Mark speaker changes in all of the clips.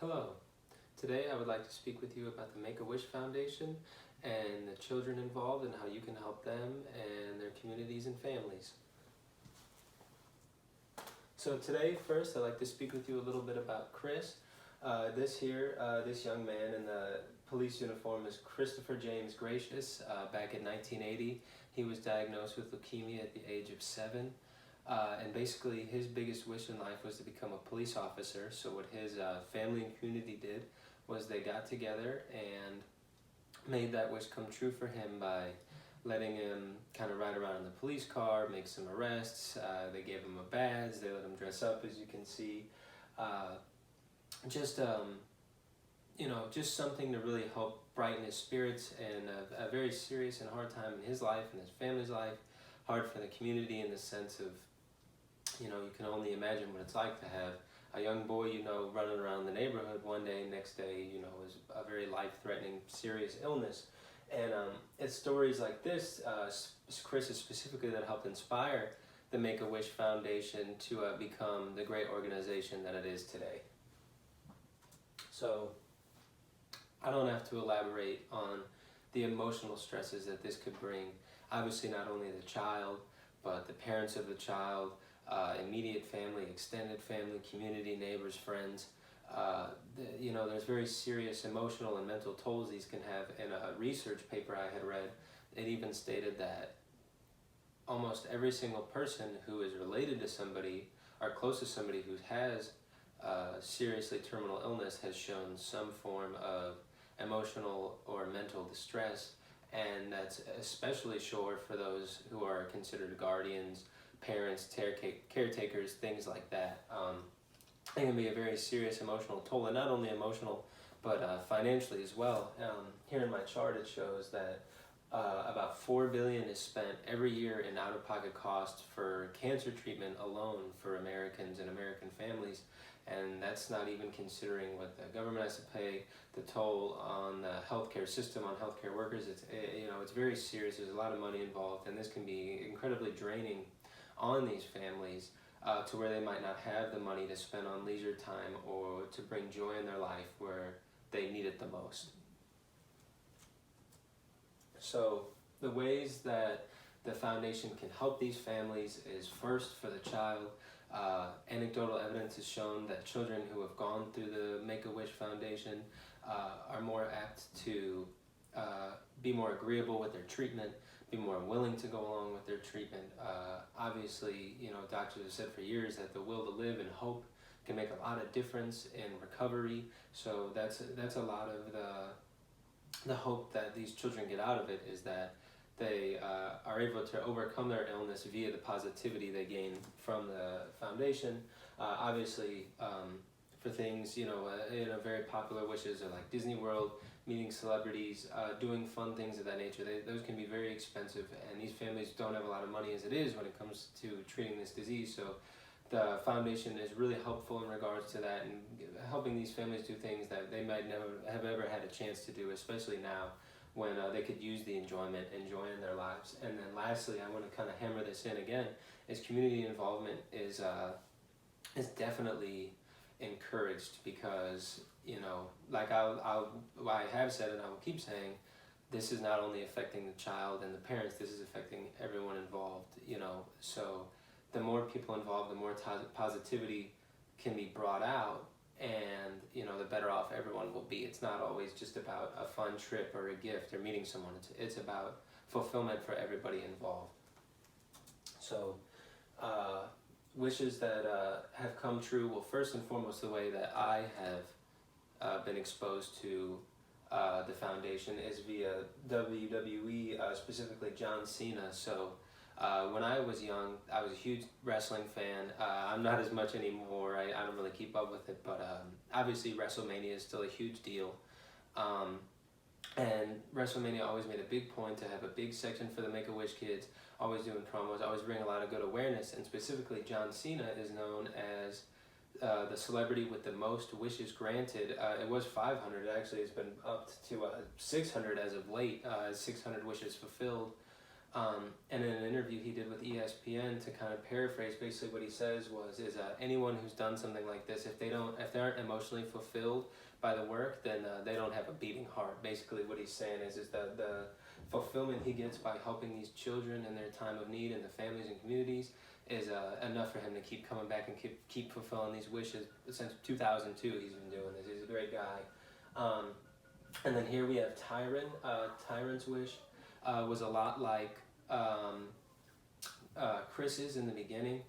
Speaker 1: Hello. Today I would like to speak with you about the Make-A-Wish Foundation and the children involved and how you can help them and their communities and families. So today, first, I'd like to speak with you a little bit about Chris. This young man in the police uniform is Christopher James Gracious. Back in 1980, he was diagnosed with leukemia at the age of 7. And basically his biggest wish in life was to become a police officer. So what his family and community did was they got together and made that wish come true for him by letting him kind of ride around in the police car, make some arrests. They gave him a badge, they let him dress up, as you can see. Just something to really help brighten his spirits in a very serious and hard time in his life and his family's life. Hard for the community in the sense of, you can only imagine what it's like to have a young boy, running around the neighborhood one day, next day, is a very life-threatening, serious illness. And it's stories like this, Chris is specifically, that helped inspire the Make-A-Wish Foundation to become the great organization that it is today. So, I don't have to elaborate on the emotional stresses that this could bring. Obviously, not only the child, but the parents of the child, immediate family, extended family, community, neighbors, friends. There's very serious emotional and mental tolls these can have. In a research paper I had read, it even stated that almost every single person who is related to somebody or close to somebody who has seriously terminal illness has shown some form of emotional or mental distress, and that's especially sure for those who are considered guardians, parents, caretakers, things like that. It can be a very serious emotional toll, and not only emotional, but financially as well. Here in my chart it shows that about $4 billion is spent every year in out-of-pocket costs for cancer treatment alone for Americans and American families, and that's not even considering what the government has to pay, the toll on the healthcare system, on healthcare workers. It's very serious. There's a lot of money involved, and this can be incredibly draining on these families to where they might not have the money to spend on leisure time or to bring joy in their life where they need it the most. So the ways that the foundation can help these families is, first, for the child. Anecdotal evidence has shown that children who have gone through the Make-A-Wish Foundation are more apt to be more agreeable with their treatment, be more willing to go along with their treatment. Obviously, doctors have said for years that the will to live and hope can make a lot of difference in recovery. So that's a lot of the hope that these children get out of it, is that they are able to overcome their illness via the positivity they gain from the foundation. Obviously, for things, very popular wishes are like Disney World, meeting celebrities, doing fun things of that nature. Those can be very expensive, and these families don't have a lot of money as it is when it comes to treating this disease. So the foundation is really helpful in regards to that and helping these families do things that they might never have ever had a chance to do, especially now when they could use the enjoyment and joy in their lives. And then lastly, I want to kind of hammer this in again, is community involvement is definitely encouraged, because like I have said and I will keep saying, this is not only affecting the child and the parents, this is affecting everyone involved. So the more people involved, the more positivity can be brought out, and the better off everyone will be. It's not always just about a fun trip or a gift or meeting someone. It's about fulfillment for everybody involved. So wishes that have come true, well, first and foremost, the way that I have been exposed to the foundation is via WWE, specifically John Cena. So when I was young, I was a huge wrestling fan. I'm not as much anymore. I don't really keep up with it, but obviously WrestleMania is still a huge deal. And WrestleMania always made a big point to have a big section for the Make-A-Wish kids, always doing promos, always bring a lot of good awareness, and specifically John Cena is known as the celebrity with the most wishes granted. It was 500, actually it's been up to 600 as of late, 600 wishes fulfilled. And in an interview he did with ESPN, to kind of paraphrase, basically what he says is anyone who's done something like this, if they aren't emotionally fulfilled by the work, then they don't have a beating heart. Basically what he's saying is that the fulfillment he gets by helping these children in their time of need and the families and communities is enough for him to keep coming back and keep fulfilling these wishes. Since 2002 he's been doing this. He's a great guy. And then here we have Tyron. Tyron's wish was a lot like Chris's in the beginning.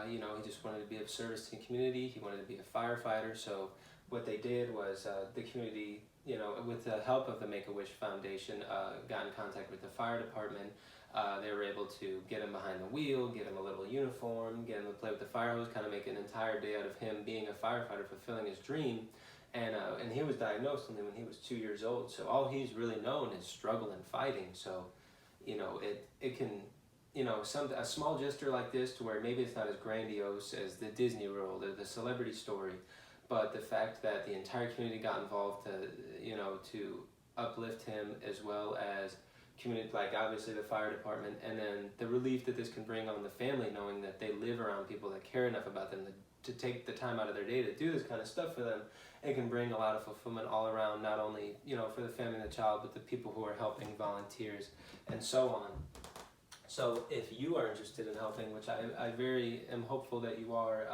Speaker 1: He just wanted to be of service to the community. He wanted to be a firefighter. So what they did was the community, with the help of the Make-A-Wish Foundation, got in contact with the fire department. They were able to get him behind the wheel, get him a little uniform, get him to play with the fire hose, kind of make an entire day out of him being a firefighter, fulfilling his dream. And he was diagnosed only when he was 2 years old. So all he's really known is struggle and fighting. So, it can, a small gesture like this, to where maybe it's not as grandiose as the Disney World or the celebrity story, but the fact that the entire community got involved to uplift him, as well as community, like obviously the fire department, and then the relief that this can bring on the family, knowing that they live around people that care enough about them to take the time out of their day to do this kind of stuff for them. It can bring a lot of fulfillment all around, not only for the family and the child, but the people who are helping, volunteers, and so on. So if you are interested in helping, which I very am hopeful that you are,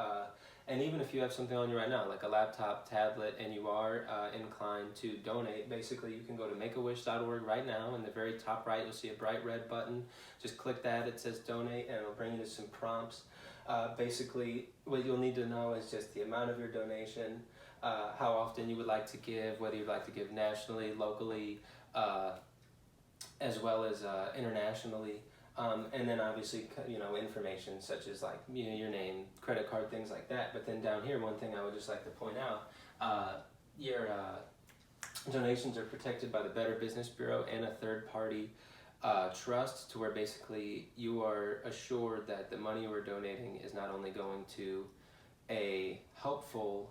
Speaker 1: and even if you have something on you right now, like a laptop, tablet, and you are inclined to donate, basically you can go to makeawish.org right now. In the very top right, you'll see a bright red button. Just click that. It says donate, and it'll bring you to some prompts. Basically, what you'll need to know is just the amount of your donation, how often you would like to give, whether you'd like to give nationally, locally, as well as internationally. And then obviously, information such as like your name, credit card, things like that. But then down here, one thing I would just like to point out, your donations are protected by the Better Business Bureau and a third-party trust, to where basically you are assured that the money you are donating is not only going to a helpful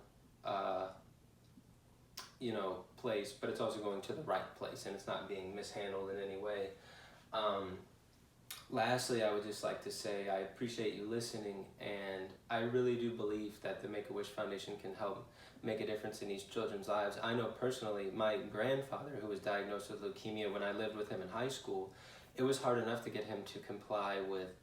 Speaker 1: place, but it's also going to the right place, and it's not being mishandled in any way. Lastly, I would just like to say I appreciate you listening, and I really do believe that the Make-A-Wish Foundation can help make a difference in these children's lives. I know personally, my grandfather, who was diagnosed with leukemia when I lived with him in high school, it was hard enough to get him to comply with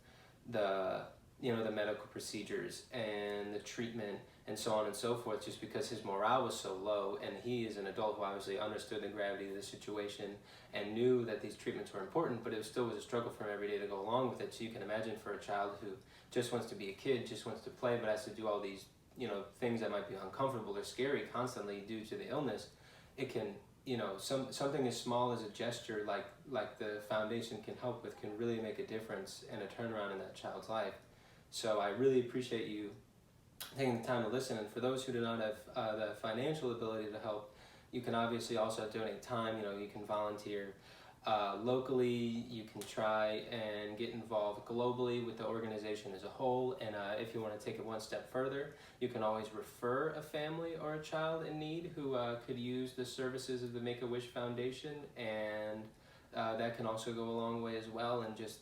Speaker 1: the medical procedures and the treatment and so on and so forth, just because his morale was so low. And he is an adult who obviously understood the gravity of the situation and knew that these treatments were important, but it still was a struggle for him every day to go along with it. So you can imagine, for a child who just wants to be a kid, just wants to play, but has to do all these things that might be uncomfortable or scary constantly due to the illness, it can, something as small as a gesture like the foundation can help with, can really make a difference and a turnaround in that child's life. So I really appreciate you taking the time to listen. And for those who do not have the financial ability to help, you can obviously also donate time. You can volunteer locally. You can try and get involved globally with the organization as a whole. And if you want to take it one step further, you can always refer a family or a child in need who could use the services of the Make-A-Wish Foundation, and that can also go a long way as well, and just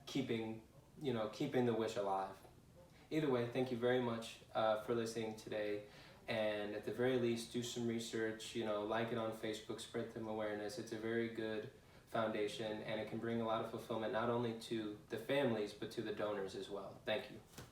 Speaker 1: keeping the wish alive. Either way, thank you very much for listening today. And at the very least, do some research, like it on Facebook, spread some awareness. It's a very good foundation, and it can bring a lot of fulfillment, not only to the families, but to the donors as well. Thank you.